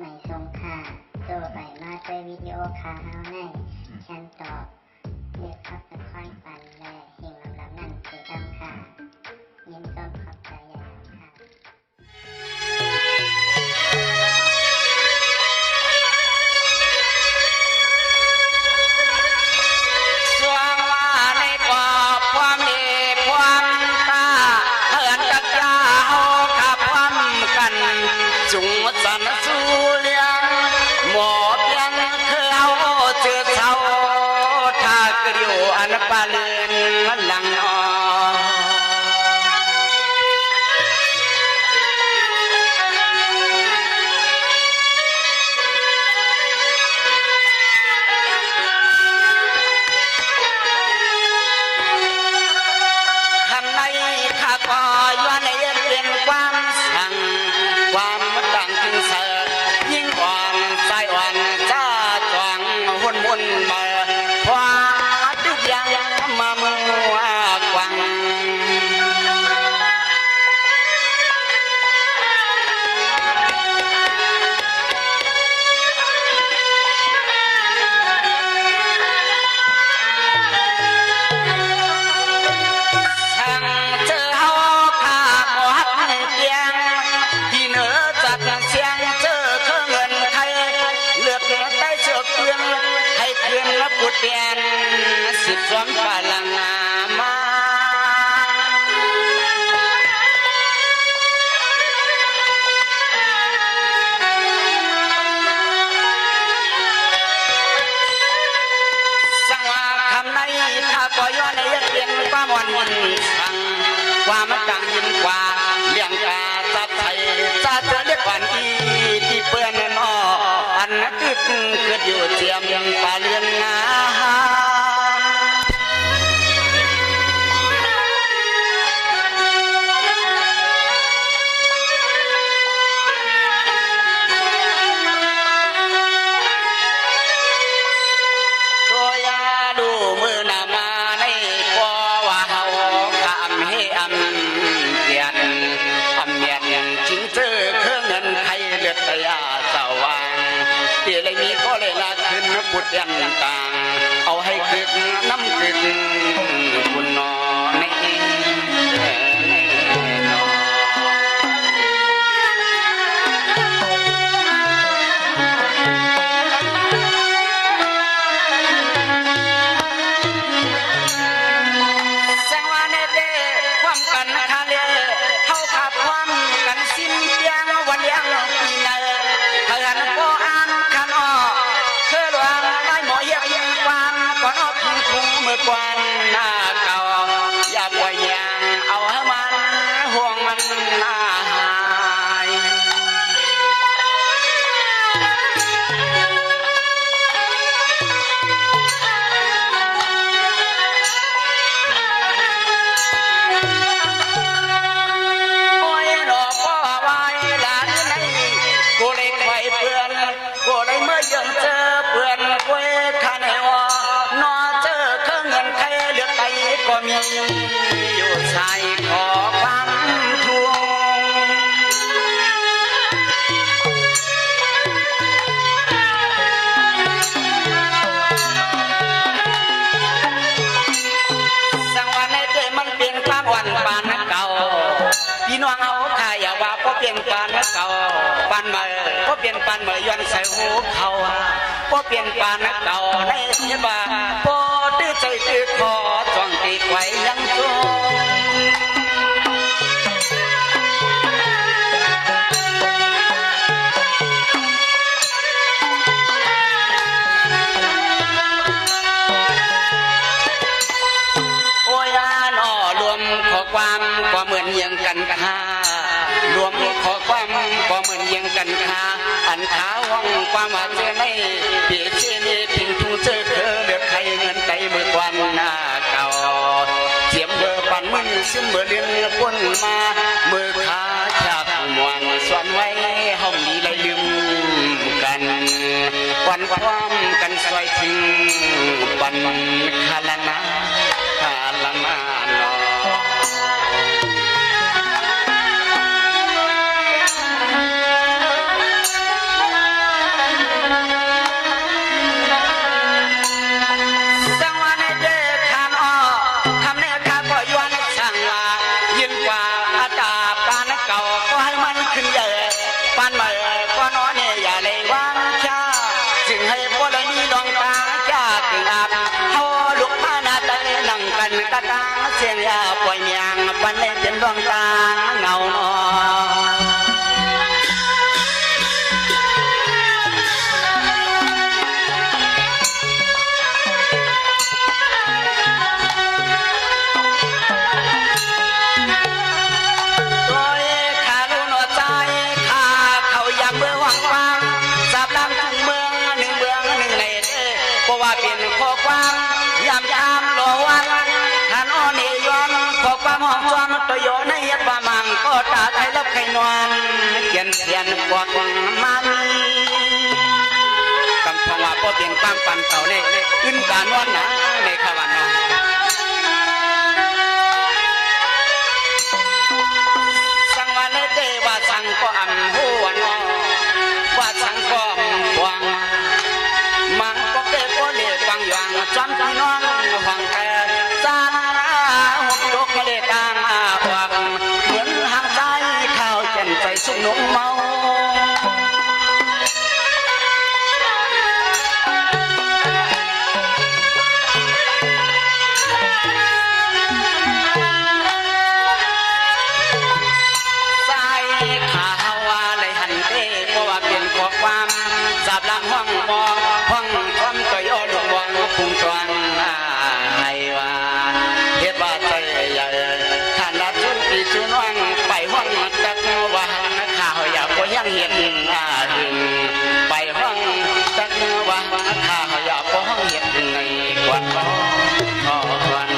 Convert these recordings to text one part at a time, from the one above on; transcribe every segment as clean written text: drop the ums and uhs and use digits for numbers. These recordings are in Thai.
ไม่ทรงค่าตัวใบมาด้วยวิดีโอคาเฮาในฉันตอบเลือกขับเป็นค่อยปันและเฮงลำนั่นคือดำค่ะยินต้นขอบใจใหญ่ค่ะสว่างว่าในกว่าความดีความตาเหินกับยาเฮาขับความกันจุงสันสู้เลี้ยงหมอเพียงคือเฮาเจอเช้าถ้ากระดิวอันปาเลือนหลังอข้าก็ย้อนเย็นเป็นความสั่งความดังจึงเสดยิ่งอ่อนใจอ่อนจ้าจวงหุ่นมุนมาพว่าทุกอย่างมามัวกวังเปลี่ยนสิบสองพลังงานมาสังว่าคำในถ้าปล่อยย้อนในยัดเปลี่ยนความวันวันสั่งความดังยิ่งกว่าเลี้ยงกาจับไทยจะเจอเรียกวันอีที่เปื้อนนออันนั้นคืออยู่เจียมยังปาเลือนงาบุตรยันต่างเอาให้คึกน้ำคึกคุณนอในแสงว่าในเดความกันทะเลเท่าขับความกันสิ้นเพียงวันยังปีเนอเหินโบอันขนอก่อนออกทุ่งเมื่อกวนหน้าเก่าอย่าปล่อยยางเอาให้มันห่วงมันหน้าหายโอ้ยหลอกพ่อไว้หลานในกูเลยไขว่เปื่อนกูเลยเมื่อยังเจอเปื่อนกูขันให้ว่าก็มีอยู่ชายขอความทวงสังวันในเดมันเปลี่ยนความวันปานเก่าพี่น้องเอาขายอย่าว่าก็เปลี่ยนปานเก่าปานใหม่ก็เปลี่ยนปานใหม่ย้อนใส่หูเขาก็เปลี่ยนปานเก่าในที่บ้านพอดื้อใจดื้อคอจ้องติดไว้ยังจงโอ้ยนอรวมขอความก็เหมือนเยียงกันค่ารวมขอความก็เหมือนเยียงกันค่าอันขาว่องความว่าเจอในเปียเชนี่พิงทุ่งเจอเธอเลือกใครเงินไตมือกวันหน้าเก่าเสียมเบอร์ปั่นมือซึมเบอร์เดือนพ้นมามือขาจากมวงสวนไว้ห้องดีเลยลืมกันวันความกันสวยทิ้งวันคาลนาคาลนาเนาะ เ ขึ้นเยอะปานเมื่อก็นอนเนี่ยอย่าเลยวางชาจึงให้พ่อได้มีดวงตาจ้าถึงอาบเฮาลุกมาหน้าเตยนั่งกันกะตาเสียงยาปล่อยเมียงปันได้เป็นดวงตาเงานอน เป็นข้อความยามยามรอวันท่านอ้อนี่ย้อนข้อความห้องซ้อมตัวโยในป่ามังก็ตาไทยรับไข่นวลเขียนเขียนกวาดมันกำพงว่าก็เป็นความปันเต่าในขึ้นการนวลนะในขวันนะสังวันในเตว่าสังก็อันหัวนอว่าสังก็หวังมันก็เก็บก็เลี้ยฟังอย่างจำพี่น้องฟังแต่ซาหกยกเลี้ยกลางหวังเหมือนหางใจข้าวเจนใจสุกนงเมาสายข่าวว่าเลยหันเต้ก็ว่าเป็นข้อความสับลำห้องมองห้องความก็ย่อลูกมองพุ่งตวงให้ว่าเฮ็ดว่าใจใหญ่ท่านรับชุนปีชุนวังไปห้องตักว่าข่าวอยากก็ยังเห็นดึงไปห้องตักว่าข่าวอยากก็ห้องเห็นในกวนนอน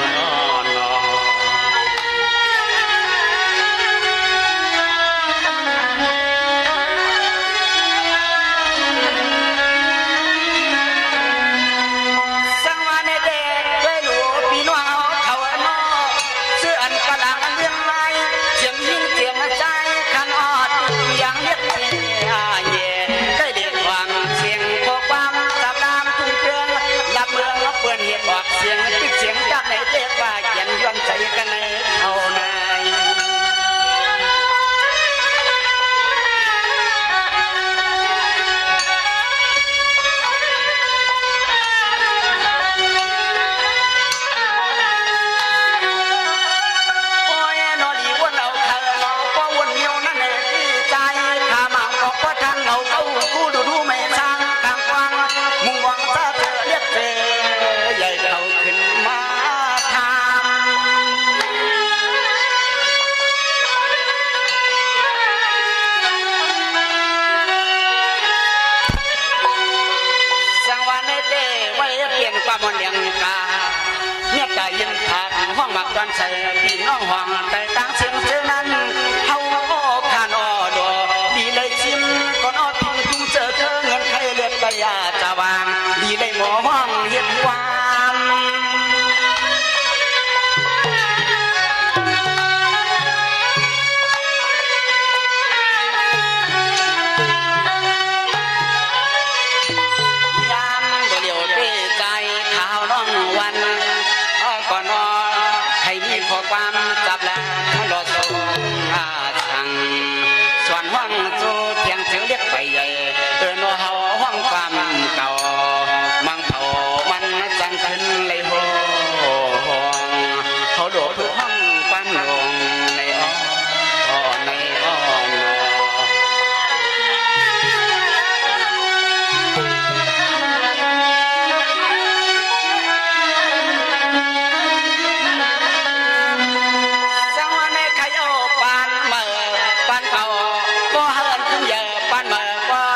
เสียงติดเสียงจากในเทพว่าเขียนย้อนใจกันในเอาในโอ้ยนอลีวนเอาเธอเราก็วนเมียวนั่นเองที่ใจข้ามาบอกว่าทางเราเขาคู่ดูไม่สร้างทางกว้างมุ่งหวังถ้าเธอเรียกเธอใหญ่เราขึ้นมาทำสังวันในเต้ไว้เปลี่ยนความมันเลี้ยงกาเงียบใจยินขาดห้องหมักดันใส่พี่น้องห้องแต่ต่างเสียงเท่านั้นเฮาขานอดอดีเลยชิมก่อนอดทุ่งทุ่งเจอเธอเงินใครเลือดกระยาจะวางดีเลยหมอห้องเย็นวานยามบ่เหลียวเต้ใจข่าวน้องวันก่อนนอนให้มีข้อความจับแลรอส่งสั่งส่วนห้องจูเพียงถึงเรียกไปใหญ่นอเฮาห้องความเก่ามังเผามันจังขึ้นเลยโหเขาโดดทุกห้องความลงในอ้อในอ้อสังวันในขยโอปานเมื่อปานเก่าก็เฮินขึ้นเยอะปานเมื่อก็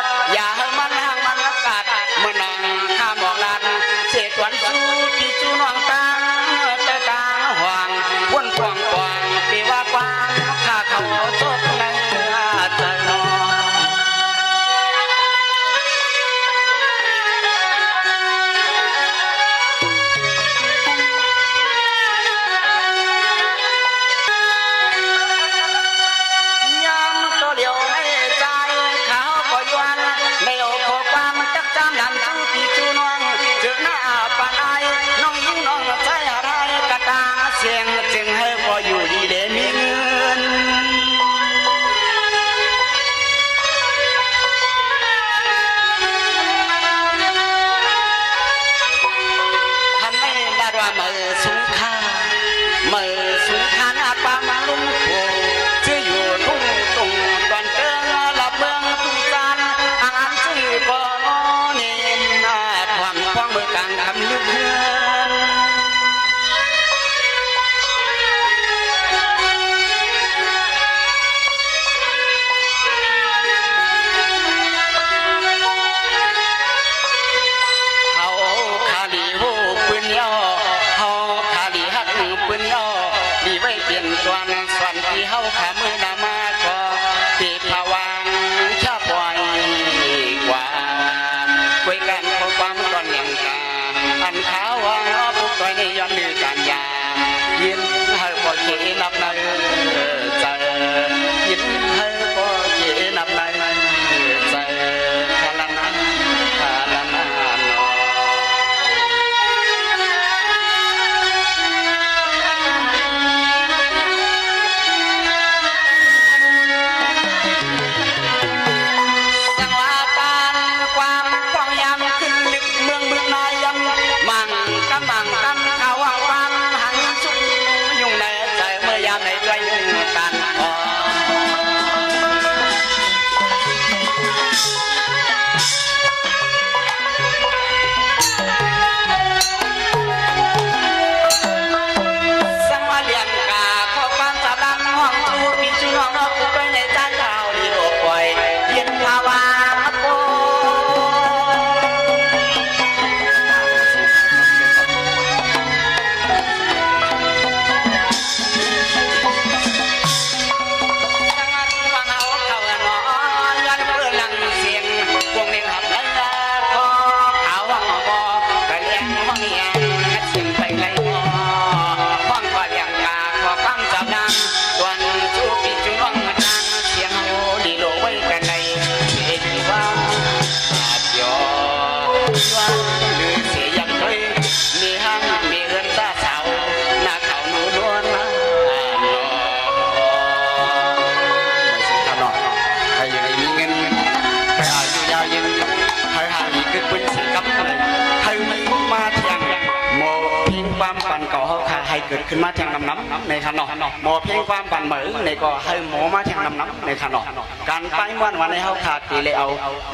ให้เกิดขึ้นมาแทงน้ำในขนมหมอเพียงความปั่นเหมือในก็ให้หมอมาแทงน้ำในขนมการไปม้วนวันในเฮาขาดตีเลยเอา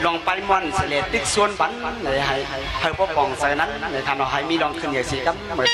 ลองไปม้วนเสลดติ๊กส่วนปันในให้ปกป้องใส่นั้นในขนมให้มีลองขึ้นอย่างสีกับเหมือน